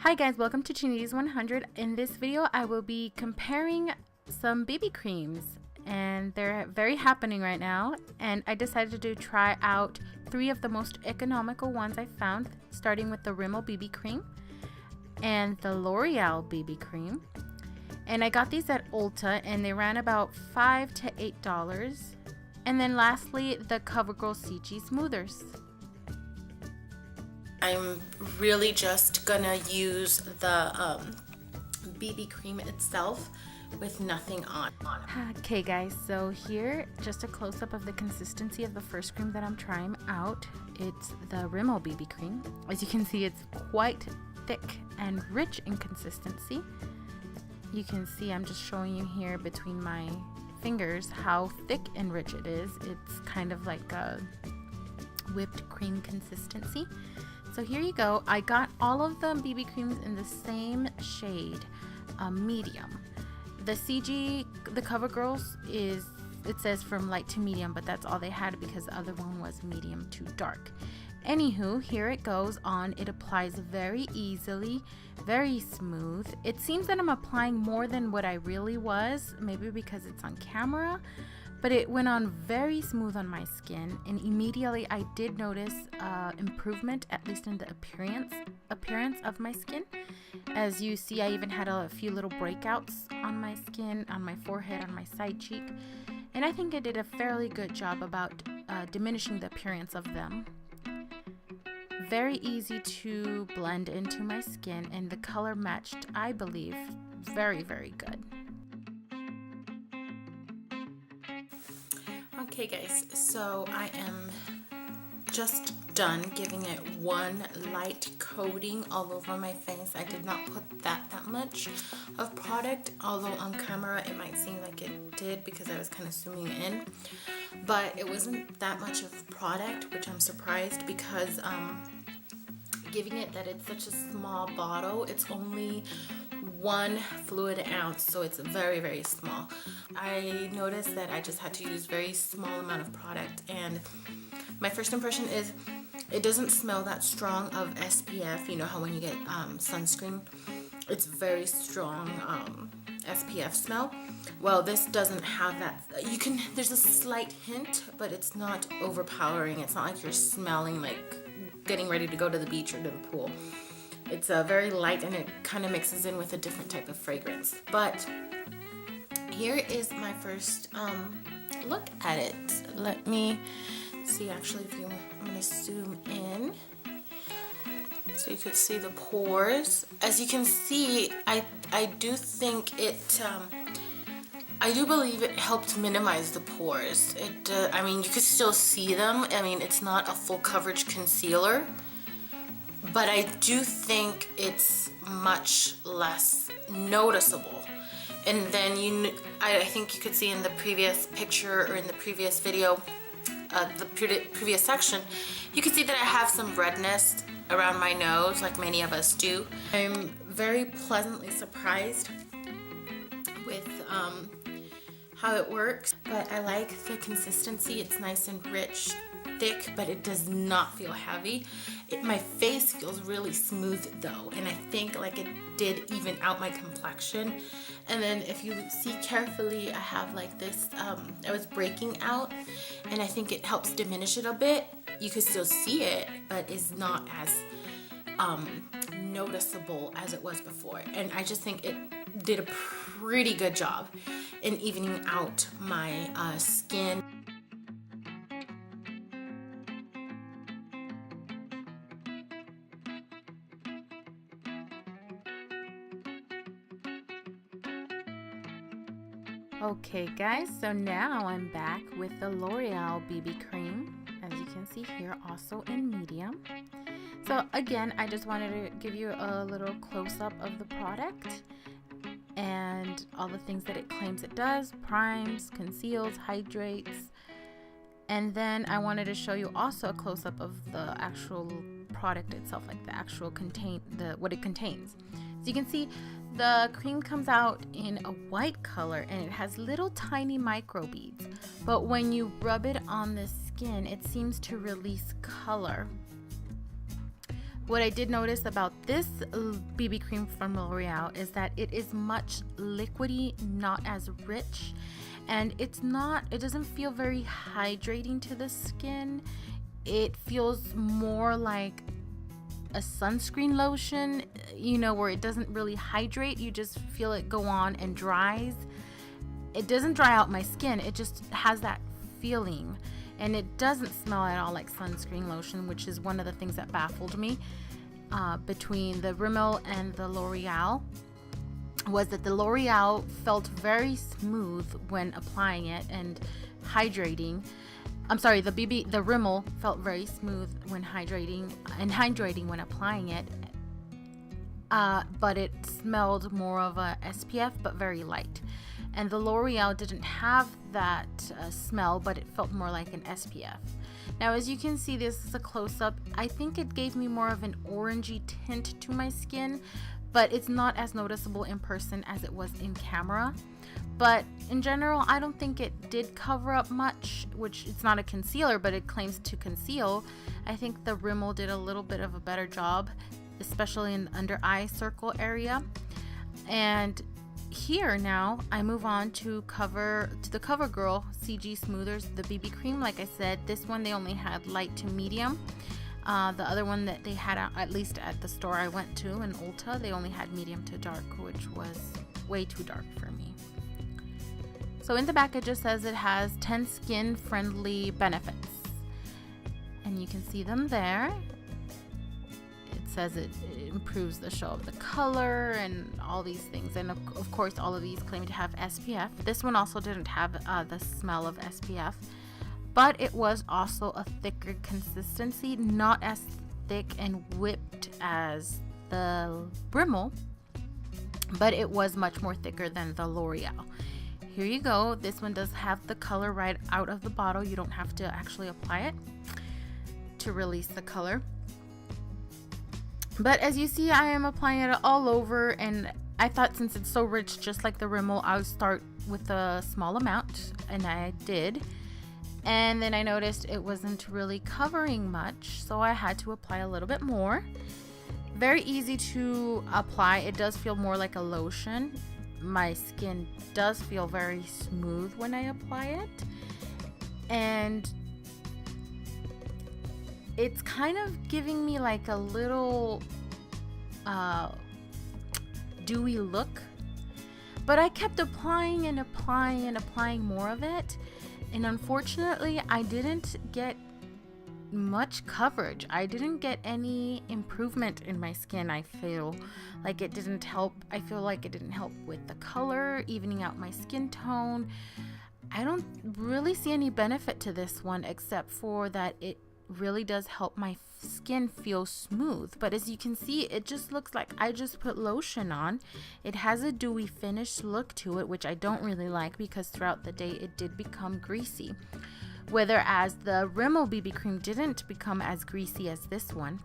Hi guys, welcome to chinirizVlog. In this video I will be comparing some BB creams and they're very happening right now, and I decided to try out 3 of the most economical ones I found, starting with the Rimmel BB cream and the L'Oreal BB cream. And I got these at Ulta and they ran about $5 to $8. And then lastly, the CoverGirl CG smoothers. I'm really just gonna use the BB cream itself with nothing on. Okay guys, so here just a close-up of the consistency of the first cream that I'm trying out. It's the Rimmel BB cream. As you can see, it's quite thick and rich in consistency. You can see I'm just showing you here between my fingers how thick and rich it is. It's kind of like a whipped cream consistency. So here you go. I got all of the BB creams in the same shade, medium. The CG, the CoverGirl's it says from light to medium, but that's all they had because the other one was medium to dark. Anywho, here it goes on. It applies very easily, very smooth. It seems that I'm applying more than what I really was, maybe because it's on camera, but it went on very smooth on my skin, and immediately I did notice improvement, at least in the appearance of my skin. As you see, I even had a few little breakouts on my skin, on my forehead, on my side cheek, and I think I did a fairly good job about diminishing the appearance of them. Very easy to blend into my skin, and the color matched, I believe, very, very good. Okay guys, so I am just done giving it one light coating all over my face. I did not put that much of product, although on camera it might seem like it did because I was kind of zooming in, but it wasn't that much of product, which I'm surprised because giving it that it's such a small bottle, it's only 1 fluid ounce, so it's very, very small. I noticed that I just had to use very small amount of product, and my first impression is it doesn't smell that strong of SPF. You know how when you get sunscreen, it's very strong SPF smell. Well, this doesn't have that. There's a slight hint, but it's not overpowering. It's not like you're smelling like getting ready to go to the beach or to the pool. It's very light, and it kind of mixes in with a different type of fragrance. But here is my first look at it. Let me see, actually, I'm going to zoom in so you could see the pores. As you can see, I do think it, I do believe it helped minimize the pores. I mean, you could still see them. I mean, it's not a full coverage concealer, but I do think it's much less noticeable. And then I think you could see in the previous picture or in the previous video, the previous section, you can see that I have some redness around my nose, like many of us do. I'm very pleasantly surprised with how it works, but I like the consistency. It's nice and rich, thick, but it does not feel heavy. My face feels really smooth though, and I think like it did even out my complexion. And then if you see carefully, I have like this, I was breaking out, and I think it helps diminish it a bit. You can still see it, but it's not as noticeable as it was before. And I just think it did a pretty good job in evening out my skin. Okay guys, so now I'm back with the L'Oreal BB cream, as you can see here, also in medium. So again, I just wanted to give you a little close-up of the product and all the things that it claims it does: primes, conceals, hydrates. And then I wanted to show you also a close-up of the actual product itself, like the actual what it contains. So you can see the cream comes out in a white color, and it has little tiny microbeads, but when you rub it on the skin, it seems to release color. What I did notice about this BB cream from L'Oreal is that it is much liquidy, not as rich, and it doesn't feel very hydrating to the skin. It feels more like a sunscreen lotion, you know, where it doesn't really hydrate. You just feel it go on and dries. It doesn't dry out my skin. It just has that feeling. And it doesn't smell at all like sunscreen lotion, which is one of the things that baffled me between the Rimmel and the L'Oreal, was that the L'Oreal felt very smooth when applying it and hydrating. I'm sorry, the Rimmel felt very smooth when hydrating when applying it, but it smelled more of a SPF, but very light. And the L'Oreal didn't have that smell, but it felt more like an SPF. Now, as you can see, this is a close-up. I think it gave me more of an orangey tint to my skin, but it's not as noticeable in person as it was in camera. But in general, I don't think it did cover up much, which it's not a concealer, but it claims to conceal. I think the Rimmel did a little bit of a better job, especially in the under eye circle area. And here now I move on to the CoverGirl CG Smoothers, the BB cream. Like I said, this one they only had light to medium. The other one that they had, at least at the store I went to in Ulta, they only had medium to dark, which was way too dark for me. So in the back it just says it has 10 skin friendly benefits, and you can see them there. It says it improves the show of the color and all these things, and of course all of these claim to have SPF. This one also didn't have the smell of SPF, but it was also a thicker consistency, not as thick and whipped as the Rimmel, but it was much more thicker than the L'Oreal. Here you go. This one does have the color right out of the bottle. You don't have to actually apply it to release the color. But as you see, I am applying it all over, and I thought since it's so rich, just like the Rimmel, I would start with a small amount, and I did. And then I noticed it wasn't really covering much, so I had to apply a little bit more. Very easy to apply. It does feel more like a lotion. My skin does feel very smooth when I apply it, and it's kind of giving me like a little dewy look, but I kept applying and applying and applying more of it, and unfortunately I didn't get much coverage. I didn't get any improvement in my skin. I feel like it didn't help. I feel like it didn't help with the color, evening out my skin tone. I don't really see any benefit to this one, except for that it really does help my skin feel smooth. But as you can see, it just looks like I just put lotion on. It has a dewy finish look to it, which I don't really like, because throughout the day it did become greasy. Whereas the Rimmel BB cream didn't become as greasy as this one.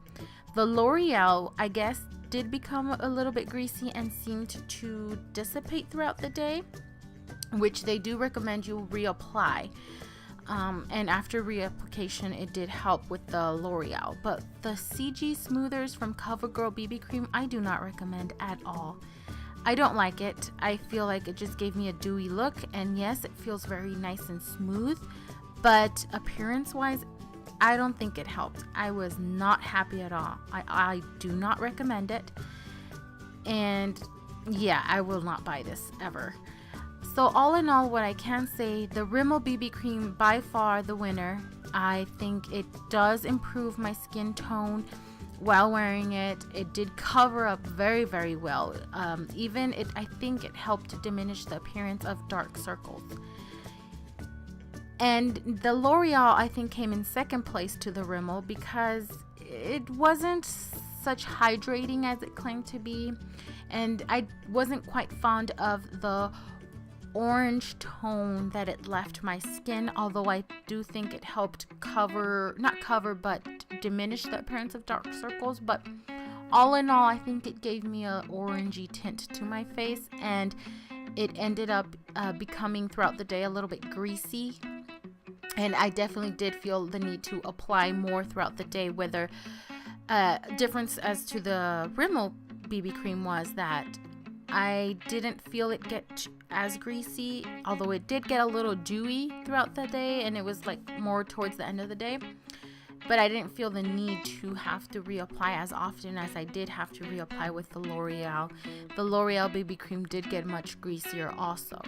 The L'Oreal, I guess, did become a little bit greasy and seemed to dissipate throughout the day, which they do recommend you reapply. And after reapplication, it did help with the L'Oreal. But the CG Smoothers from CoverGirl BB cream, I do not recommend at all. I don't like it. I feel like it just gave me a dewy look, and yes, it feels very nice and smooth, but appearance-wise, I don't think it helped. I was not happy at all. I do not recommend it, and yeah, I will not buy this ever. So all in all, what I can say, the Rimmel BB cream, by far the winner. I think it does improve my skin tone while wearing it. It did cover up very, very well. I think it helped diminish the appearance of dark circles. And the L'Oreal, I think, came in second place to the Rimmel because it wasn't such hydrating as it claimed to be, and I wasn't quite fond of the orange tone that it left my skin, although I do think it helped but diminish the appearance of dark circles. But all in all, I think it gave me an orangey tint to my face, and it ended up becoming throughout the day a little bit greasy, and I definitely did feel the need to apply more throughout the day, whether Difference as to the Rimmel BB cream was that I didn't feel it get as greasy, although it did get a little dewy throughout the day, and it was like more towards the end of the day. But I didn't feel the need to have to reapply as often as I did have to reapply with the L'Oreal. The L'Oreal BB cream did get much greasier also.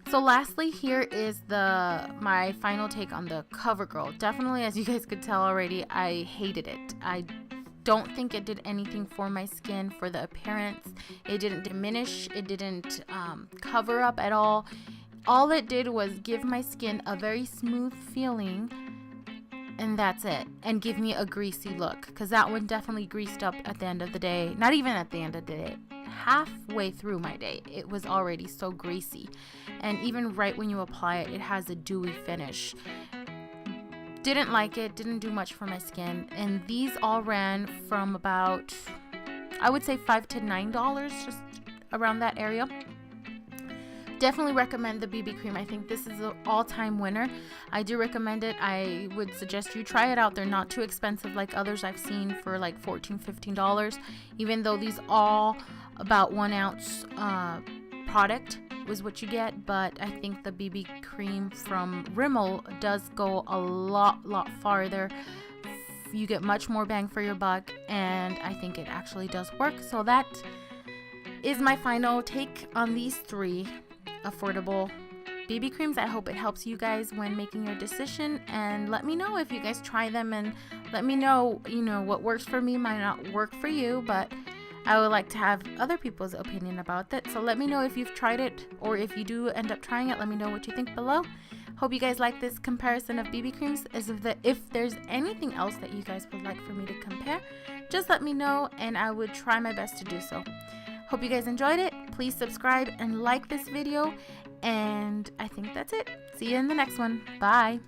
So lastly, here is my final take on the CoverGirl. Definitely, as you guys could tell already, I hated it. I don't think it did anything for my skin, for the appearance. It didn't diminish. It didn't cover up at all. All it did was give my skin a very smooth feeling, and that's it, and give me a greasy look, because that one definitely greased up at the end of the day. Not even at the end of the day, halfway through my day, it was already so greasy. And even right when you apply it, it has a dewy finish. Didn't like it, didn't do much for my skin. And these all ran from about, I would say $5 to $9, just around that area. Definitely recommend the BB cream. I think this is an all-time winner. I do recommend it. I would suggest you try it out. They're not too expensive like others I've seen for like $14, $15, even though these all about 1 ounce product was what you get. But I think the BB cream from Rimmel does go a lot farther. You get much more bang for your buck, and I think it actually does work. So that is my final take on these 3 affordable BB creams. I hope it helps you guys when making your decision, and let me know if you guys try them, and let me know, what works for me might not work for you, but I would like to have other people's opinion about that. So let me know if you've tried it, or if you do end up trying it, let me know what you think below. Hope you guys like this comparison of BB creams. If there's anything else that you guys would like for me to compare, just let me know, and I would try my best to do so. Hope you guys enjoyed it. Please subscribe and like this video. And I think that's it. See you in the next one. Bye.